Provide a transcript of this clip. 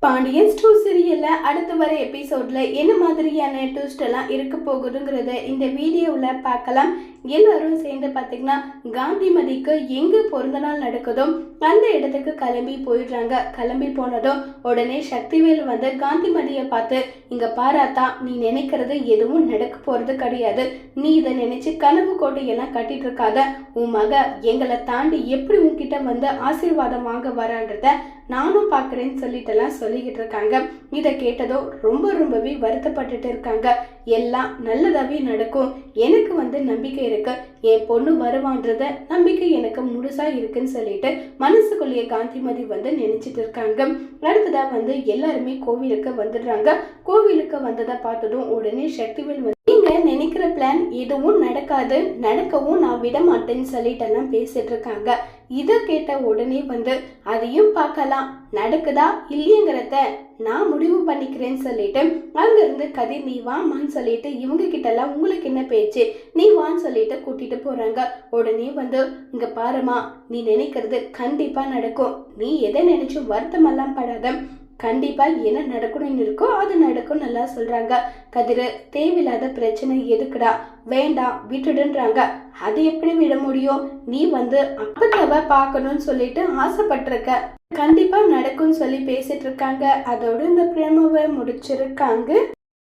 Pandian two சீரியல்ல அடுத்து வர எபிசோட்ல என்ன மாதிரியான ட்விஸ்ட் எல்லாம் இருக்க போகுதுங்கிறத இந்த வீடியோவில் பார்க்கலாம். எல்லாரும் சேர்ந்து பார்த்தீங்கன்னா காந்திமதிக்கு எங்கே பிறந்த நாள் நடக்குதோ அந்த இடத்துக்கு கிளம்பி போயிடுறாங்க. கிளம்பி போனதும் உடனே சக்திவேல் வந்து காந்திமதியை பார்த்து, இங்க பாராத்தா, நீ நினைக்கிறது எதுவும் நடக்க போறது கிடையாது. நீ இதை நினைச்சு கனவு கோட்டையெல்லாம் கட்டிட்டு இருக்காத. உன் மக எங்களை தாண்டி எப்படி உன்கிட்ட வந்து ஆசீர்வாதம் வாங்க வரான்றத நானும் பார்க்குறேன்னு சொல்லிட்டுலாம் சொல்லிக்கிட்டு இருக்காங்க. இதை கேட்டதோ ரொம்பவே வருத்தப்பட்டுட்டு இருக்காங்க. எல்லாம் நல்லதாவே நடக்கும், எனக்கு வந்து நம்பிக்கை இருக்கு, என் பொண்ணு வருவான்றத நம்பிக்கை எனக்கு முழுசா இருக்குன்னு சொல்லிட்டு மனசுக்குள்ளேயே காந்திமதி வந்து நினைச்சிட்டு இருக்காங்க. அடுத்ததா வந்து எல்லாருமே கோவிலுக்கு வந்துடுறாங்க. கோவிலுக்கு வந்ததை பார்த்ததும் உடனே சக்திவேல் வந்து, நீங்க நினைக்கிற பிளான் எதுவும் நடக்காது, நடக்கவும் நான் விட மாட்டேன்னு சொல்லிட்டு எல்லாம் பேசிட்டு இருக்காங்க. இதை கேட்ட உடனே வந்து, அதையும் பார்க்கலாம், நடக்குதா இல்லையங்கிறத நான் முடிவு பண்ணிக்கிறேன்னு சொல்லிட்டு அங்கிருந்து கதிர் நீ வாமான்னு சொல்லிட்டு இவங்க கிட்ட எல்லாம் உங்களுக்கு என்ன பேச்சு, நீ வான்னு சொல்லிட்டு கூட்டிட்டு போறாங்க. உடனே வந்து, இங்க பாருமா, நீ நினைக்கிறது கண்டிப்பா நடக்கும், நீ எதை நினைச்சும் வருத்தமெல்லாம் படாத, கண்டிப்பா என்ன நடக்கணும்னு இருக்கோ அது நடக்கும் நல்லா சொல்றாங்க. கதிர் தேவையில்லாத பிரச்சனை எதுக்குடா, வேண்டாம் விட்டுடுன்றாங்க. அது எப்படி விட முடியும், நீ வந்து அப்பத்தாவ பார்க்கணும்னு சொல்லிட்டு ஆசைப்பட்டிருக்க, கண்டிப்பா நடக்கும்னு சொல்லி பேசிட்டு இருக்காங்க. அதோடு இந்த பிரேமவை முடிச்சிருக்காங்க.